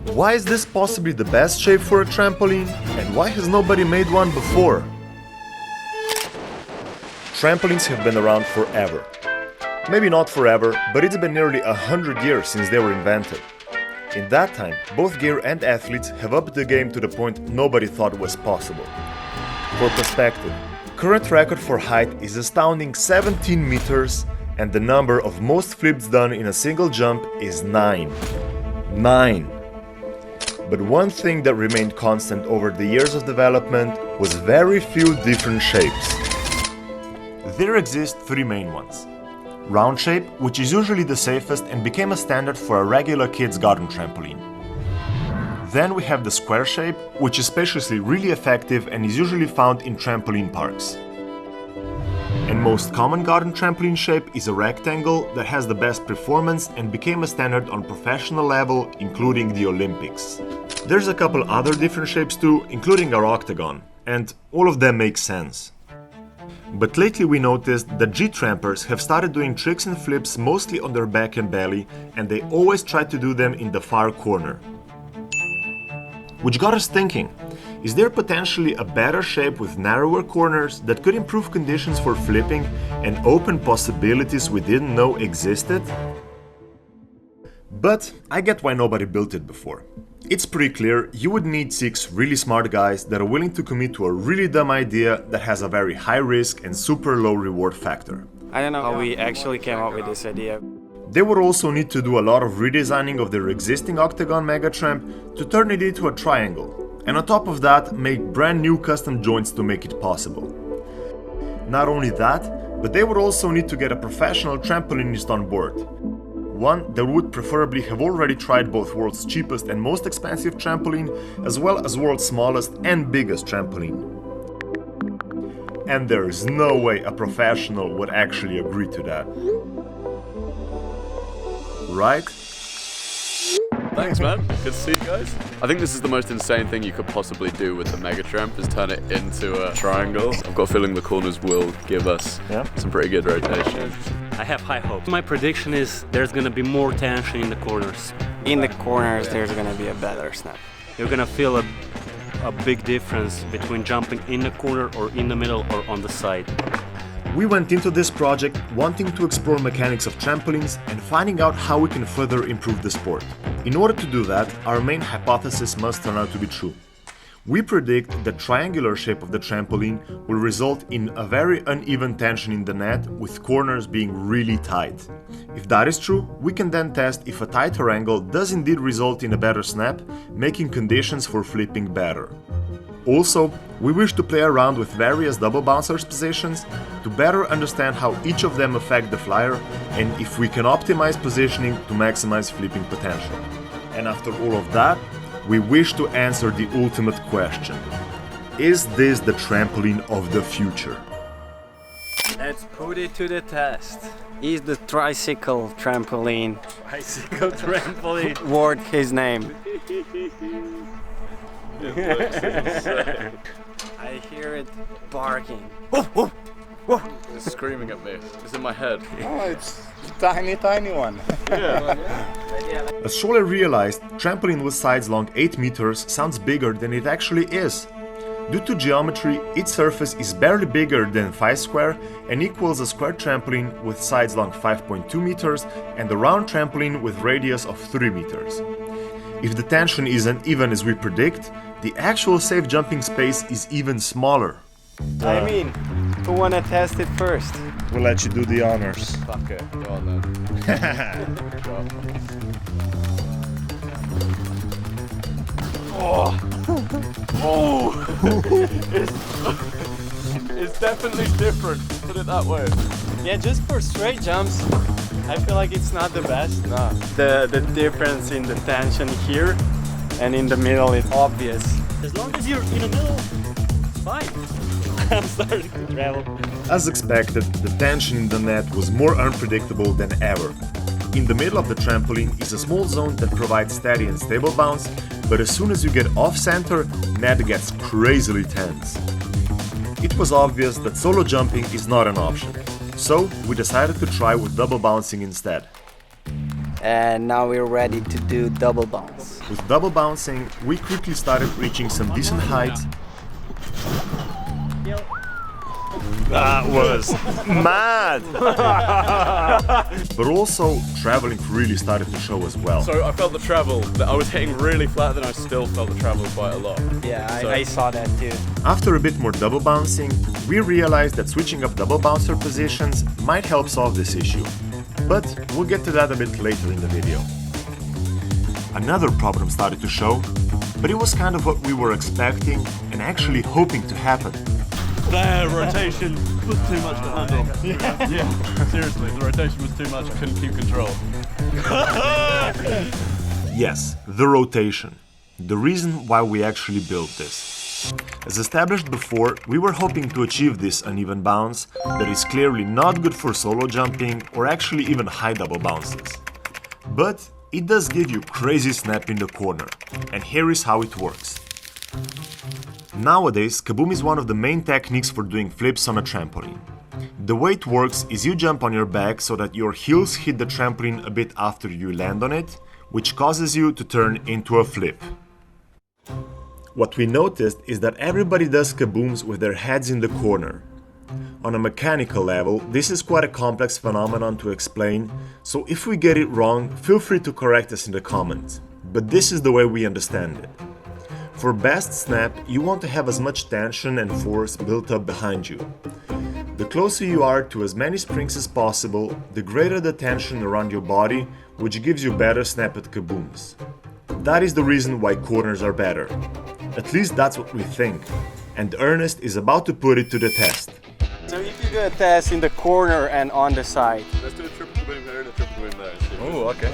Why is this possibly the best shape for a trampoline, and why has nobody made one before? Trampolines have been around forever. Maybe not forever, but it's been nearly 100 years since they were invented. In that time, both gear and athletes have upped the game to the point nobody thought was possible. For perspective, current record for height is astounding 17 meters, and the number of most flips done in a single jump is 9. 9! But one thing that remained constant over the years of development was very few different shapes. There exist three main ones. Round shape, which is usually the safest and became a standard for a regular kid's garden trampoline. Then we have the square shape, which is spaciously really effective and is usually found in trampoline parks. And most common garden trampoline shape is a rectangle that has the best performance and became a standard on professional level, including the Olympics. There's a couple other different shapes too, including our octagon, and all of them make sense. But lately we noticed that G-trampers have started doing tricks and flips mostly on their back and belly, and they always try to do them in the far corner. Which got us thinking, is there potentially a better shape with narrower corners that could improve conditions for flipping and open possibilities we didn't know existed? But I get why nobody built it before. It's pretty clear you would need 6 really smart guys that are willing to commit to a really dumb idea that has a very high risk and super low reward factor. I don't know how we actually came up with this idea. They would also need to do a lot of redesigning of their existing octagon megatramp to turn it into a triangle, and on top of that make brand new custom joints to make it possible. Not only that, but they would also need to get a professional trampolinist on board. One that would preferably have already tried both world's cheapest and most expensive trampoline, as well as world's smallest and biggest trampoline. And there is no way a professional would actually agree to that. Right? Thanks, man. Good to see you guys. I think this is the most insane thing you could possibly do with the Mega Tramp, is turn it into a triangle. I've got a feeling the corners will give us some pretty good rotation. I have high hopes. My prediction is there's gonna be more tension in the corners. In the corners, there's gonna be a better snap. You're gonna feel a big difference between jumping in the corner or in the middle or on the side. We went into this project wanting to explore mechanics of trampolines and finding out how we can further improve the sport. In order to do that, our main hypothesis must turn out to be true. We predict the triangular shape of the trampoline will result in a very uneven tension in the net, with corners being really tight. If that is true, we can then test if a tighter angle does indeed result in a better snap, making conditions for flipping better. Also, we wish to play around with various double bouncers positions to better understand how each of them affect the flyer and if we can optimize positioning to maximize flipping potential. And after all of that, we wish to answer the ultimate question. Is this the trampoline of the future? Let's put it to the test. Is the tricycle trampoline worth his name? I hear it barking. It's screaming at me. It's in my head. Oh, it's a tiny one. As Šolar realized, trampoline with sides long 8 meters sounds bigger than it actually is. Due to geometry, its surface is barely bigger than 5 square and equals a square trampoline with sides long 5.2 meters and a round trampoline with radius of 3 meters. If the tension isn't even as we predict, the actual safe jumping space is even smaller. I mean, who wanna test it first? We'll let you do the honors. Fuck it. Go on then. It's definitely different. Put it that way. Yeah, just for straight jumps, I feel like it's not the best. Nah. The difference in the tension here and in the middle is obvious. As long as you're in the middle, it's fine. I'm starting to travel. As expected, the tension in the net was more unpredictable than ever. In the middle of the trampoline is a small zone that provides steady and stable bounce, but as soon as you get off center, net gets crazily tense. It was obvious that solo jumping is not an option, so we decided to try with double bouncing instead. And now we're ready to do double bounce. With double bouncing, we quickly started reaching some decent heights. That was mad! But also, traveling really started to show as well. So I felt the travel, that I was hitting really flat, then I still felt the travel quite a lot. Yeah, So- I saw that too. After a bit more double bouncing, we realized that switching up double bouncer positions might help solve this issue. But we'll get to that a bit later in the video. Another problem started to show, but it was kind of what we were expecting and actually hoping to happen. The rotation was too much to handle. Yeah, seriously, the rotation was too much, I couldn't keep control. Yes, the rotation. The reason why we actually built this. As established before, we were hoping to achieve this uneven bounce that is clearly not good for solo jumping or actually even high double bounces. But it does give you crazy snap in the corner, and here is how it works. Nowadays, Kaboom is one of the main techniques for doing flips on a trampoline. The way it works is you jump on your back so that your heels hit the trampoline a bit after you land on it, which causes you to turn into a flip. What we noticed is that everybody does kabooms with their heads in the corner. On a mechanical level, this is quite a complex phenomenon to explain, so if we get it wrong, feel free to correct us in the comments. But this is the way we understand it. For best snap, you want to have as much tension and force built up behind you. The closer you are to as many springs as possible, the greater the tension around your body, which gives you better snap at kabooms. That is the reason why corners are better. At least that's what we think, and Ernest is about to put it to the test. So if you do a test in the corner and on the side. Let's do a triple kaboom here and a triple kaboom there. Oh, okay.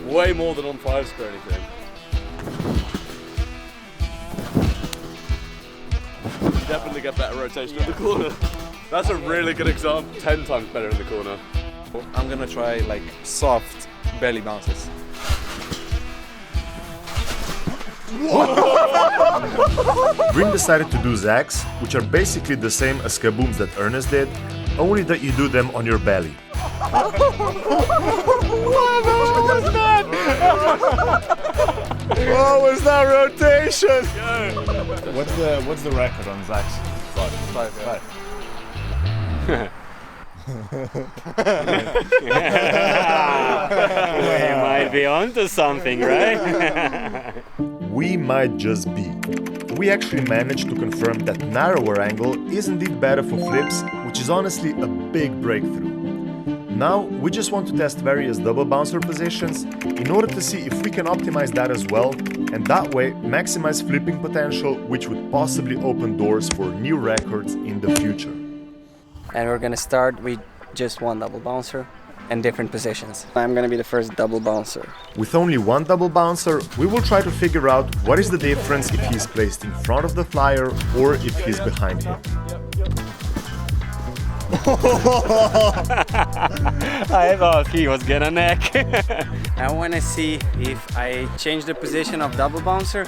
Way more than on 5s or anything. You definitely get better rotation in the corner. That's a really good example. 10 times better in the corner. I'm gonna try like soft belly bounces. Green decided to do zags, which are basically the same as kabooms that Ernest did, only that you do them on your belly. What was that rotation? What's the record on zags? Five. We might be onto something, right? We might just be. We actually managed to confirm that narrower angle is indeed better for flips, which is honestly a big breakthrough. Now, we just want to test various double bouncer positions in order to see if we can optimize that as well, and that way maximize flipping potential, which would possibly open doors for new records in the future. And we're gonna start with just one double bouncer and different positions. I'm gonna be the first double bouncer. With only one double bouncer, we will try to figure out what is the difference if he's placed in front of the flyer or if he's behind him. I thought he was gonna neck. I wanna see if I change the position of double bouncer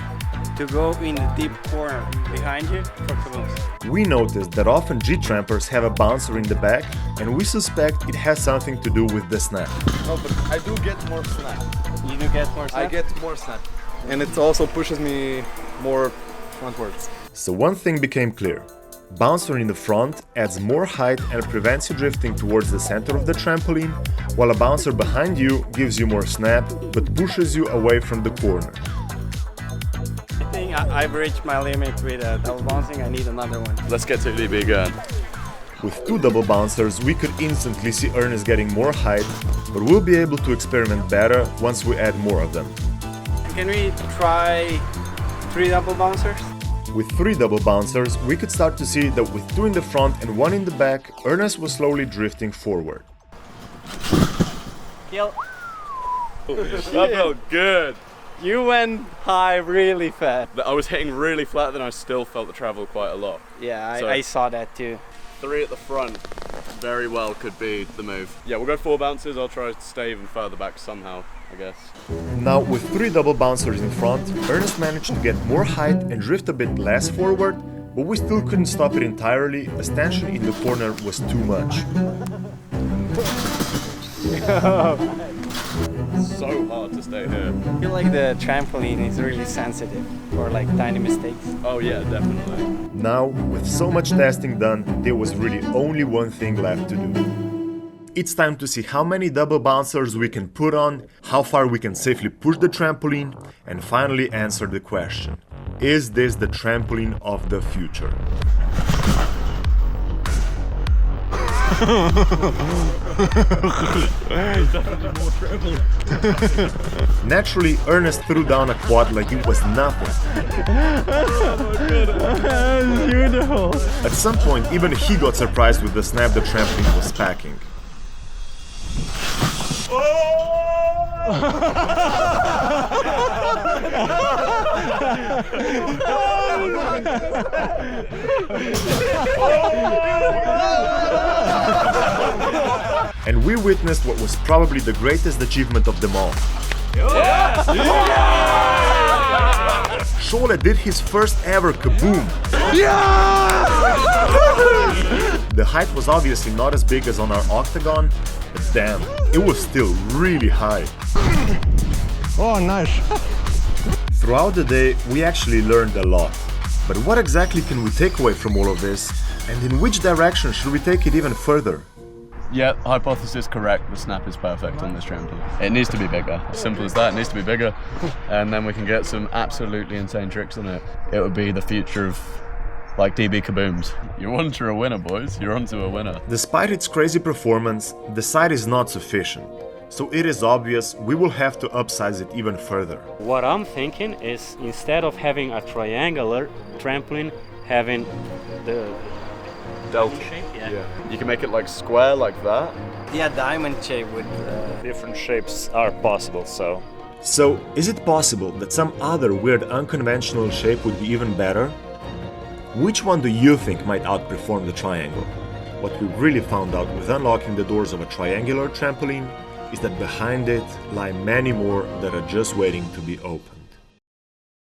to go in the deep corner behind you for kabooms. We noticed that often G-trampers have a bouncer in the back, and we suspect it has something to do with the snap. No, but I do get more snap. You do get more snap? I get more snap. And it also pushes me more frontwards. So one thing became clear. Bouncer in the front adds more height and prevents you drifting towards the center of the trampoline, while a bouncer behind you gives you more snap, but pushes you away from the corner. I think I've reached my limit with double bouncing. I need another one. Let's get to DB again. With two double bouncers, we could instantly see Ernest getting more height, but we'll be able to experiment better once we add more of them. Can we try 3 double bouncers? With 3 double bouncers, we could start to see that with 2 in the front and 1 in the back, Ernest was slowly drifting forward. Kill. That felt good. You went high really fast. I was hitting really flat, then I still felt the travel quite a lot. Yeah, So- I saw that too. 3 at the front very well could be the move. Yeah, we'll go 4 bounces. I'll try to stay even further back somehow, I guess. Now, with 3 double bouncers in front, Ernest managed to get more height and drift a bit less forward, But we still couldn't stop it entirely, as tension in the corner was too much. So hard to stay here. I feel like the trampoline is really sensitive for like tiny mistakes. Oh yeah, definitely. Now, with so much testing done, there was really only one thing left to do. It's time to see how many double bouncers we can put on, how far we can safely push the trampoline, and finally answer the question: is this the trampoline of the future? Naturally, Ernest threw down a quad like it was nothing. Beautiful. At some point, even he got surprised with the snap the trampoline was packing. And we witnessed what was probably the greatest achievement of them all. Šolar did his first ever kaboom. The height was obviously not as big as on our octagon, but damn, it was still really high. Oh, nice. Throughout the day, we actually learned a lot. But what exactly can we take away from all of this? And in which direction should we take it even further? Yeah, hypothesis correct. The snap is perfect on this trampoline. It needs to be bigger. Simple as that. It needs to be bigger. And then we can get some absolutely insane tricks on it. It would be the future of like DB kabooms. You're onto a winner, boys. You're onto a winner. Despite its crazy performance, the site is not sufficient. So it is obvious we will have to upsize it even further. What I'm thinking is, instead of having a triangular trampoline, having the Delta shape. Yeah. You can make it like square like that. Yeah, diamond shape with Different shapes are possible, so. So, is it possible that some other weird unconventional shape would be even better? Which one do you think might outperform the triangle? What we really found out with unlocking the doors of a triangular trampoline is that behind it lie many more that are just waiting to be opened.